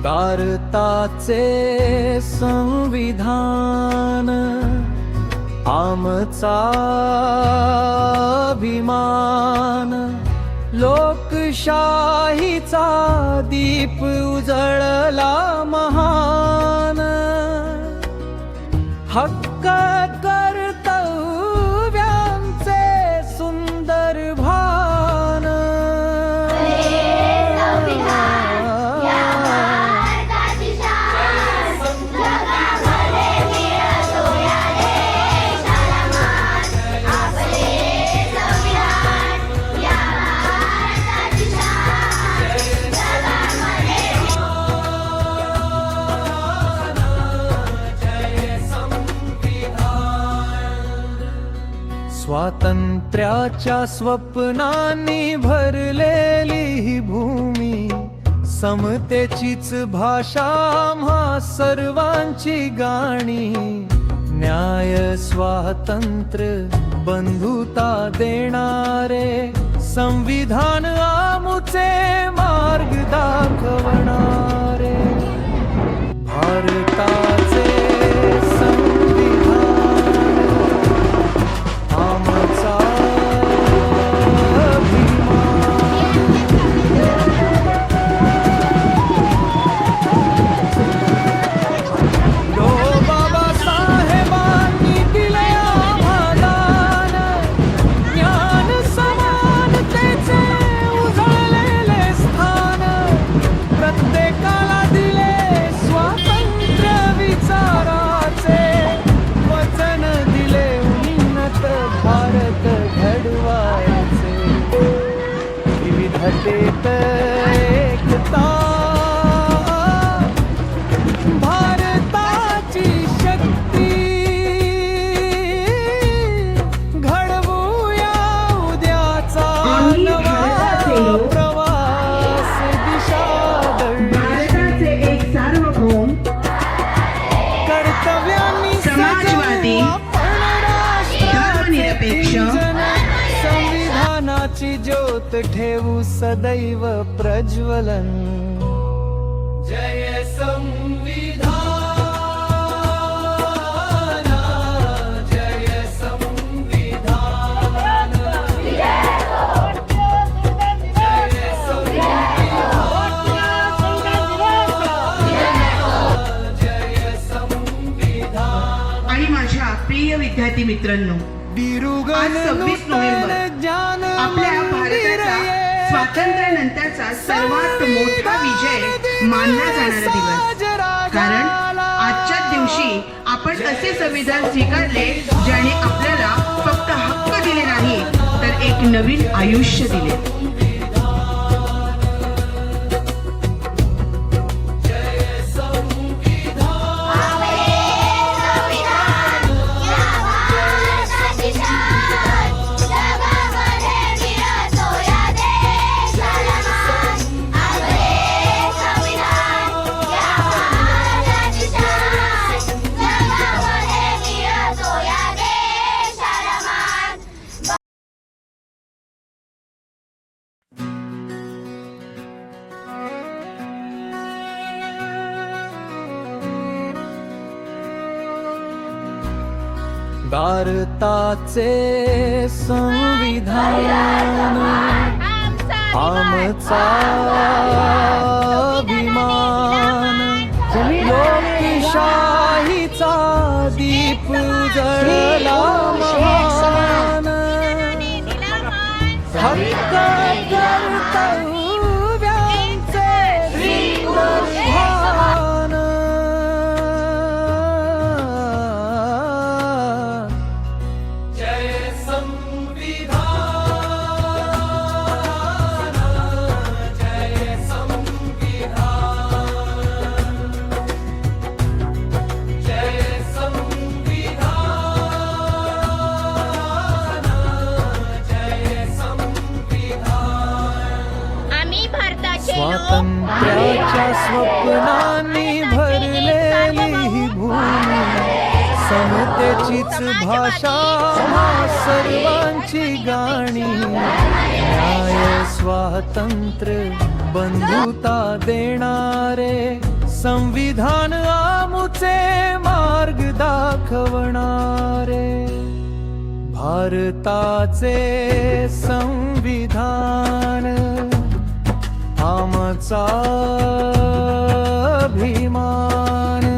भारताचे संविधान आमचा अभिमान, लोकशाहीचा दीप उजळला महान, हक्क कर्तव्यांचे सुंदर भान। स्वातंत्र्याच्या स्वप्नांनी भरलेली ही भूमी, समतेचीच भाषा आम्हा सर्वांची गाणी, न्याय स्वातंत्र्य बंधुता देणारे संविधान आमुचे मार्ग दाखवणारे। भारताचे एकता भारताची शक्ती, घडवूया उद्याचा नवा प्रवास, दिशा भारताचे एक सार्वभौम कर्तव्यांनी समाजवादी धर्मनिरपेक्ष संविधानाची ज्योत ठेवू सदैव प्रज्वलन। जय संविधान, जय संविधान, जय संविधान, जय संविधान। आणि माझ्या प्रिय विद्यार्थी मित्रांनो, आज 26 नोव्हेंबर आपल्या भारताचा स्वातंत्र्यानंतरचा सर्वात मोठा विजय मानला जाणारा दिवस, कारण आजच्याच दिवशी आपण असे संविधान स्वीकारले ज्याने आपल्याला फक्त हक्क दिले नाही तर एक नवीन आयुष्य दिले। भारताचे संविधान आमचा अभिमान, लोकशाहीचा दीप उजळला महान, हक्क कर्तव्यांचे सुंदर भान। स्वातंत्र्याच्या स्वप्नांनी भरलेली ही भूमी, समतेचीच भाषा सर्वांची गाणी, न्याय स्वातंत्र्य बंधुता देणारे संविधान आमुचे मार्ग दाखवणारे भारताचे संविधान आमचा अभिमान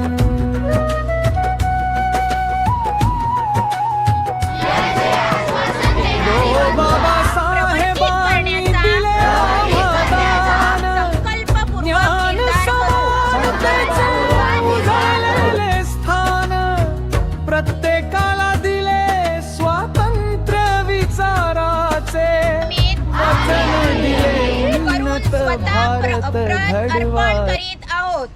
बाबासाहेबांनी दिले आम्हाला ज्ञान समानतेचे उजाळलेले स्थान प्रत्येकाला दिले स्वातंत्र्य विचाराचे वचन दिले उन्नत भारत घडवा करीत आहोत.